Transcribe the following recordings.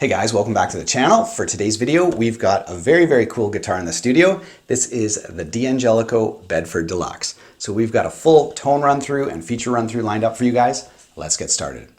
Hey guys, welcome back to the channel. For today's video, we've got a very cool guitar in the studio. This is the D'Angelico Bedford Deluxe. So we've got a full tone run through and feature run through lined up for you guys. Let's get started.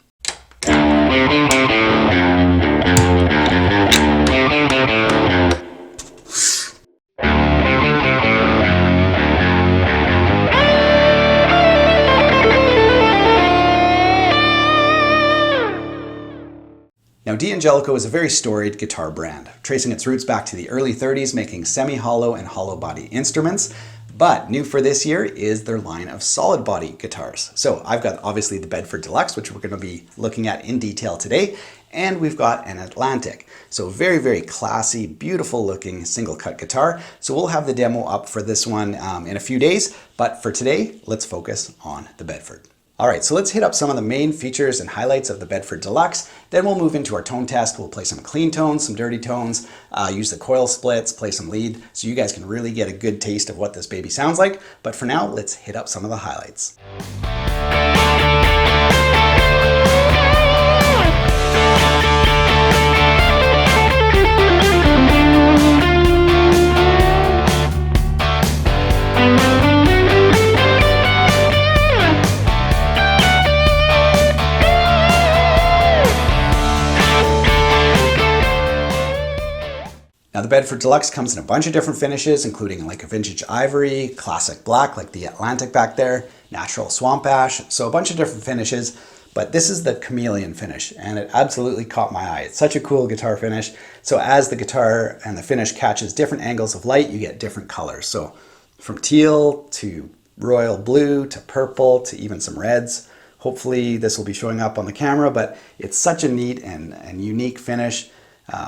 Now, D'Angelico is a very storied guitar brand, tracing its roots back to the early 30s, making semi-hollow and hollow body instruments. But new for this year is their line of solid body guitars. So I've got obviously the Bedford Deluxe, which we're going to be looking at in detail today. And we've got an Atlantic. So very classy, beautiful looking single cut guitar. So we'll have the demo up for this one in a few days. But for today, let's focus on the Bedford. All right, so let's hit up some of the main features and highlights of the Bedford Deluxe. Then we'll move into our tone test. We'll play some clean tones, some dirty tones, use the coil splits, play some lead, so you guys can really get a good taste of what this baby sounds like. But for now, let's hit up some of the highlights. Now the Bedford Deluxe comes in a bunch of different finishes, including like a vintage ivory, classic black like the Atlantic back there, natural swamp ash, so a bunch of different finishes. But this is the chameleon finish, and it absolutely caught my eye. It's such a cool guitar finish. So as the guitar and the finish catches different angles of light, you get different colors. So from teal to royal blue to purple to even some reds. Hopefully this will be showing up on the camera, but it's such a neat and unique finish.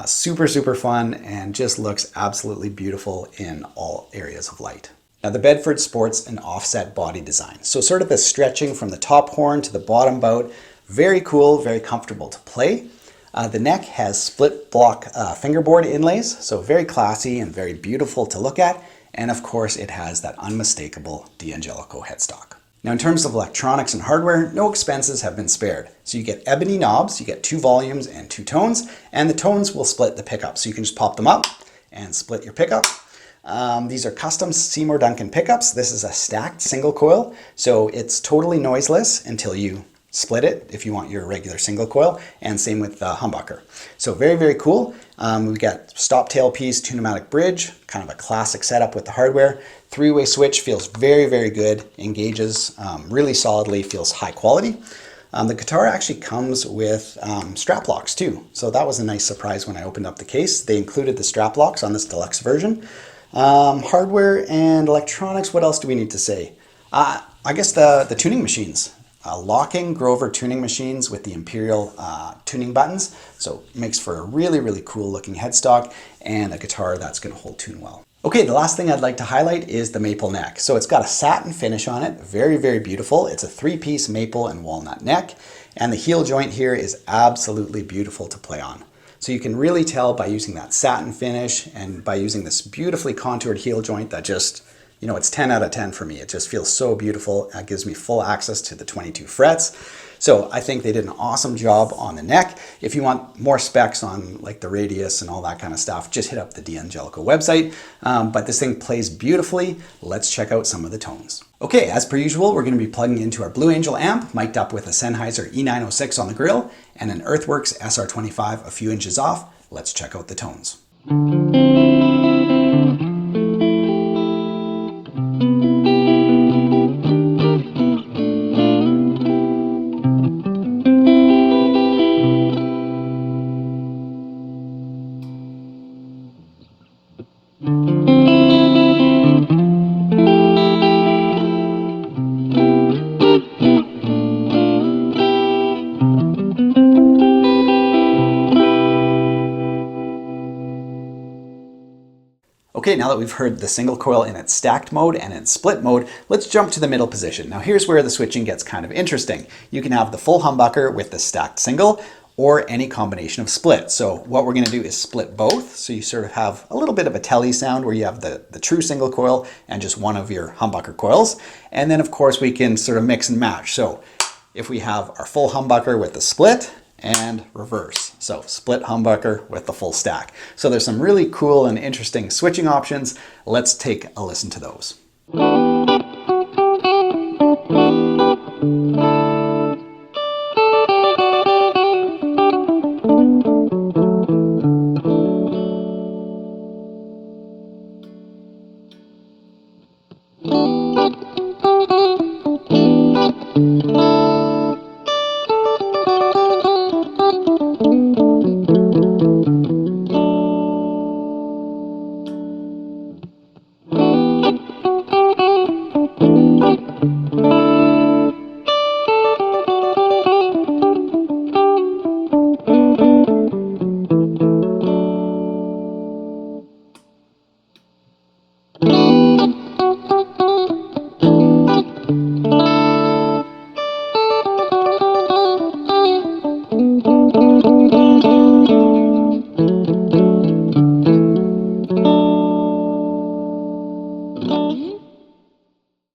Super fun, and just looks absolutely beautiful in all areas of light. Now the Bedford sports an offset body design, so sort of the stretching from the top horn to the bottom bout. Very cool, very comfortable to play. The neck has split block fingerboard inlays, so very classy and very beautiful to look at. And of course it has that unmistakable D'Angelico headstock. Now in terms of electronics and hardware, no expenses have been spared. So you get ebony knobs, you get 2 volumes and 2 tones, and the tones will split the pickup. So you can just pop them up and split your pickup. These are custom Seymour Duncan pickups. This is a stacked single coil, so it's totally noiseless until you split it if you want your regular single coil, and same with the humbucker. So very cool. We've got stop tailpiece, 2-pneumatic bridge, kind of a classic setup with the hardware. 3-way switch feels very good, engages really solidly, feels high quality. The guitar actually comes with strap locks too, so that was a nice surprise when I opened up the case. They included the strap locks on this deluxe version. Hardware and electronics, what else do we need to say? I guess the tuning machines. Locking Grover tuning machines with the Imperial tuning buttons, so it makes for a really cool looking headstock and a guitar that's going to hold tune well. Okay, the last thing I'd like to highlight is the maple neck. So it's got a satin finish on it, very beautiful. It's a 3-piece maple and walnut neck, and the heel joint here is absolutely beautiful to play on. So you can really tell by using that satin finish and by using this beautifully contoured heel joint that just, you know, it's 10 out of 10 for me. It just feels so beautiful. It gives me full access to the 22 frets. So I think they did an awesome job on the neck. If you want more specs on like the radius and all that kind of stuff, just hit up the D'Angelico website. But this thing plays beautifully. Let's check out some of the tones. Okay, as per usual, we're going to be plugging into our Blue Angel amp, mic'd up with a Sennheiser E906 on the grill and an Earthworks SR25 a few inches off. Let's check out the tones. Okay, now that we've heard the single coil in its stacked mode and its split mode, let's jump to the middle position. Now here's where the switching gets kind of interesting. You can have the full humbucker with the stacked single, or any combination of split. So what we're going to do is split both. So you sort of have a little bit of a telly sound where you have the true single coil and just one of your humbucker coils. And then of course we can sort of mix and match. So if we have our full humbucker with the split and reverse. So split humbucker with the full stack. So there's some really cool and interesting switching options. Let's take a listen to those.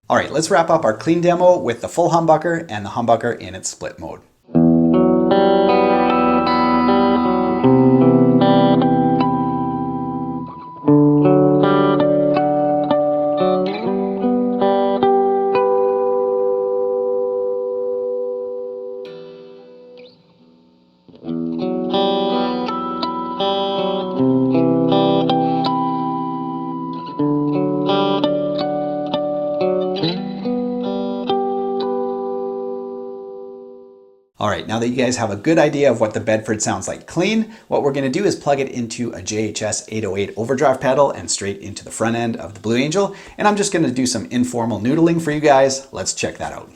All right, let's wrap up our clean demo with the full humbucker and the humbucker in its split mode. All right, now that you guys have a good idea of what the Bedford sounds like clean, what we're going to do is plug it into a JHS 808 overdrive pedal and straight into the front end of the Blue Angel. And I'm just going to do some informal noodling for you guys. Let's check that out.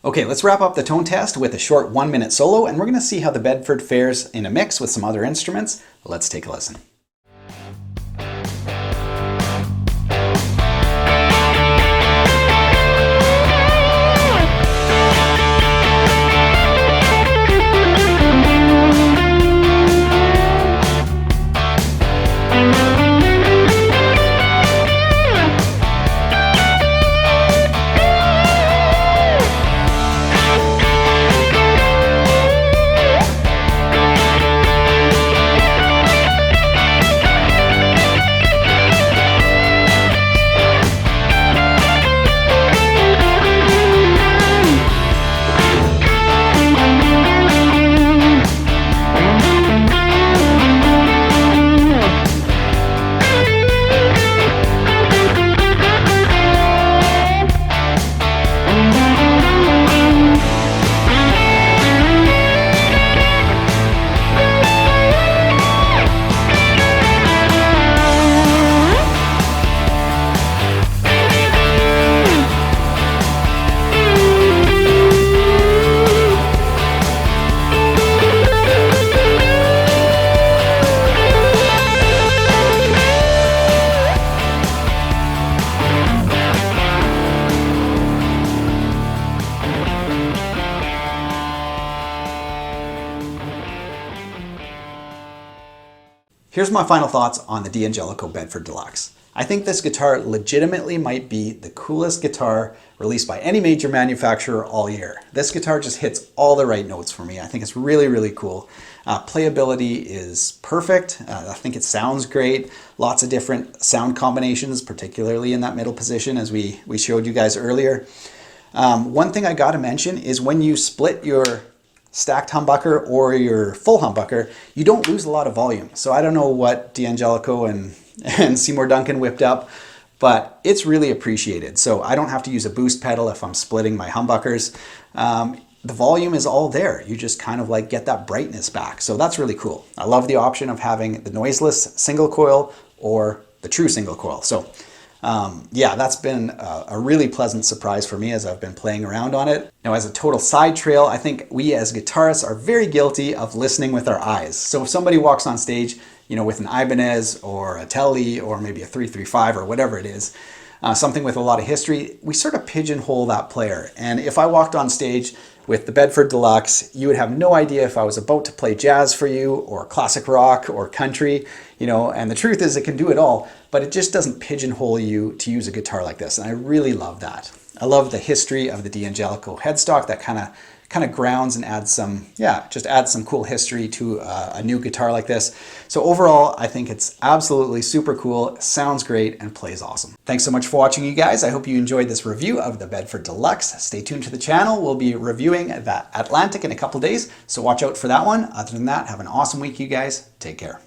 Okay, let's wrap up the tone test with a short 1-minute solo, and we're going to see how the Bedford fares in a mix with some other instruments. Let's take a listen. Here's my final thoughts on the D'Angelico Bedford Deluxe. I think this guitar legitimately might be the coolest guitar released by any major manufacturer all year. This guitar just hits all the right notes for me. I think it's really, really cool. Playability is perfect. I think it sounds great. Lots of different sound combinations, particularly in that middle position as we showed you guys earlier. One thing I gotta mention is when you split your stacked humbucker or your full humbucker, you don't lose a lot of volume. So I don't know what D'Angelico and Seymour Duncan whipped up, but it's really appreciated. So I don't have to use a boost pedal if I'm splitting my humbuckers. The volume is all there. You just kind of like get that brightness back. So that's really cool. I love the option of having the noiseless single coil or the true single coil. So yeah, that's been a really pleasant surprise for me as I've been playing around on it. Now, as a total side trail, I think we as guitarists are very guilty of listening with our eyes. So if somebody walks on stage, you know, with an Ibanez or a Tele or maybe a 335 or whatever it is, something with a lot of history, we sort of pigeonhole that player. And if I walked on stage with the Bedford Deluxe, you would have no idea if I was about to play jazz for you or classic rock or country, you know, and the truth is it can do it all, but it just doesn't pigeonhole you to use a guitar like this. And I really love that. I love the history of the D'Angelico headstock that kind of grounds and adds some, just adds some cool history to a new guitar like this. So overall, I think it's absolutely super cool, sounds great, and plays awesome. Thanks so much for watching, you guys. I hope you enjoyed this review of the Bedford Deluxe. Stay tuned to the channel. We'll be reviewing that Atlantic in a couple days, so watch out for that one. Other than that, have an awesome week, you guys. Take care.